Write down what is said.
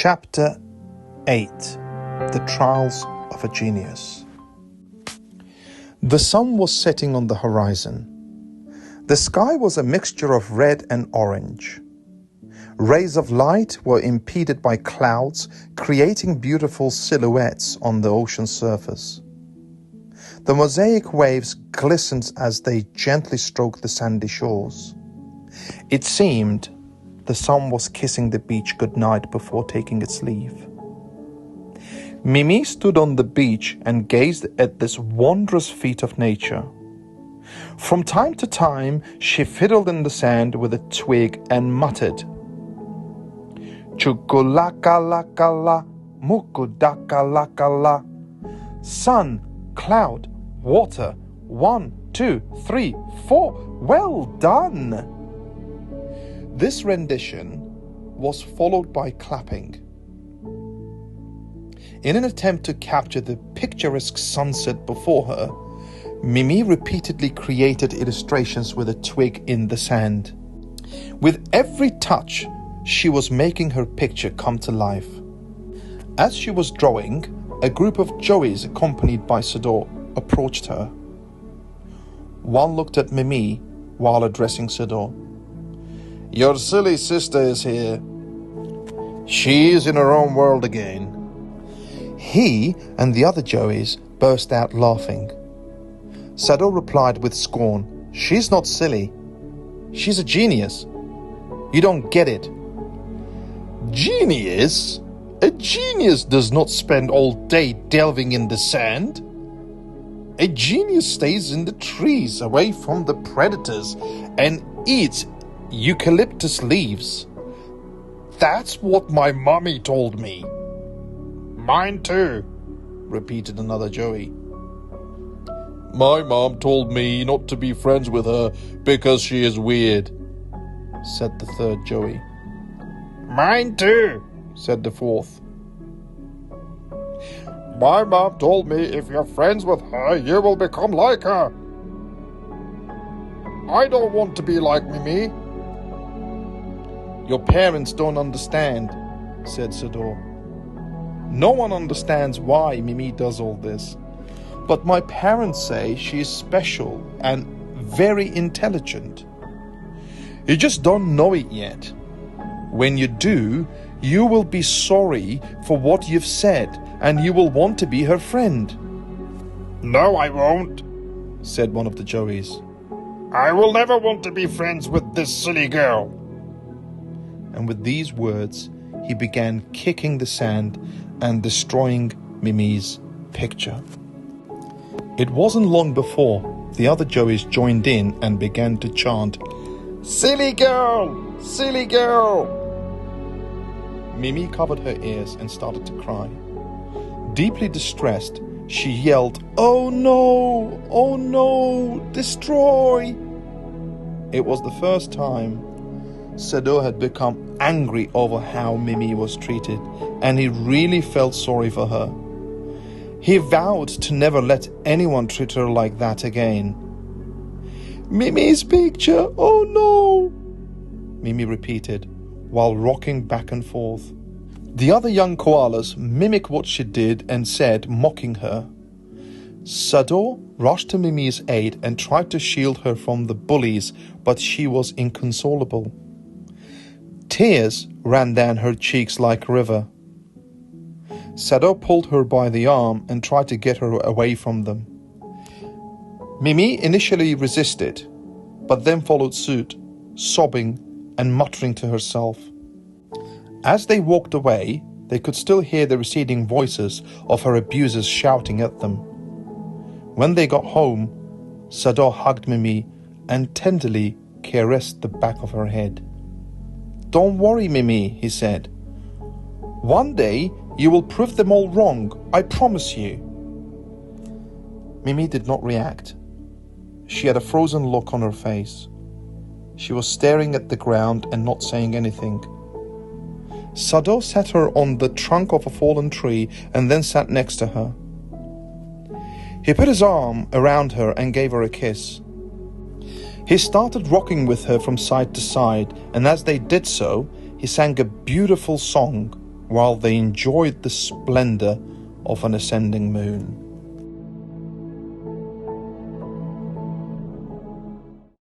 Chapter 8. The Trials of a Genius. The sun was setting on the horizon. The sky was a mixture of red and orange. Rays of light were impeded by clouds, creating beautiful silhouettes on the ocean surface. The mosaic waves glistened as they gently stroked the sandy shores. It seemed the sun was kissing the beach goodnight before taking its leave. Mimi stood on the beach and gazed at this wondrous feat of nature. From time to time, she fiddled in the sand with a twig and muttered, "Chukulaka-laka-la, mukudaka-laka-la. Sun, cloud, water, 1, 2, 3, 4. Well done!" This rendition was followed by clapping. In an attempt to capture the picturesque sunset before her, Mimi repeatedly created illustrations with a twig in the sand. With every touch, she was making her picture come to life. As she was drawing, a group of Joeys accompanied by Sador approached her. One looked at Mimi while addressing Sador. "Your silly sister is here. She's in her own world again." He and the other Joeys burst out laughing. Sador replied with scorn, "She's not silly. She's a genius. You don't get it." "Genius? A genius does not spend all day delving in the sand. A genius stays in the trees away from the predators and eats eucalyptus leaves. That's what my mommy told me." "Mine too," repeated another Joey. "My mom told me not to be friends with her because she is weird," said the third Joey. "Mine too," said the fourth. "My mom told me if you're friends with her, you will become like her. I don't want to be like Mimi." "Your parents don't understand," said Sador. "No one understands why Mimi does all this. But my parents say she is special and very intelligent. You just don't know it yet. When you do, you will be sorry for what you've said and you will want to be her friend." "No, I won't," said one of the Joeys. "I will never want to be friends with this silly girl." And with these words, he began kicking the sand and destroying Mimi's picture. It wasn't long before the other Joeys joined in and began to chant, "Silly girl! Silly girl!" Mimi covered her ears and started to cry. Deeply distressed, she yelled, "Oh no! Oh no! Destroy!" It was the first time Sador had become angry over how Mimi was treated, and he really felt sorry for her. He vowed to never let anyone treat her like that again. "Mimi's picture, oh no!" Mimi repeated, while rocking back and forth. The other young koalas mimicked what she did and said, mocking her. Sador rushed to Mimi's aid and tried to shield her from the bullies, but she was inconsolable. Tears ran down her cheeks like a river. Sador pulled her by the arm and tried to get her away from them. Mimi initially resisted, but then followed suit, sobbing and muttering to herself. As they walked away, they could still hear the receding voices of her abusers shouting at them. When they got home, Sador hugged Mimi and tenderly caressed the back of her head. "Don't worry, Mimi," he said. "One day you will prove them all wrong, I promise you." Mimi did not react. She had a frozen look on her face. She was staring at the ground and not saying anything. Sador sat her on the trunk of a fallen tree and then sat next to her. He put his arm around her and gave her a kiss. He started rocking with her from side to side, and as they did so, he sang a beautiful song while they enjoyed the splendor of an ascending moon.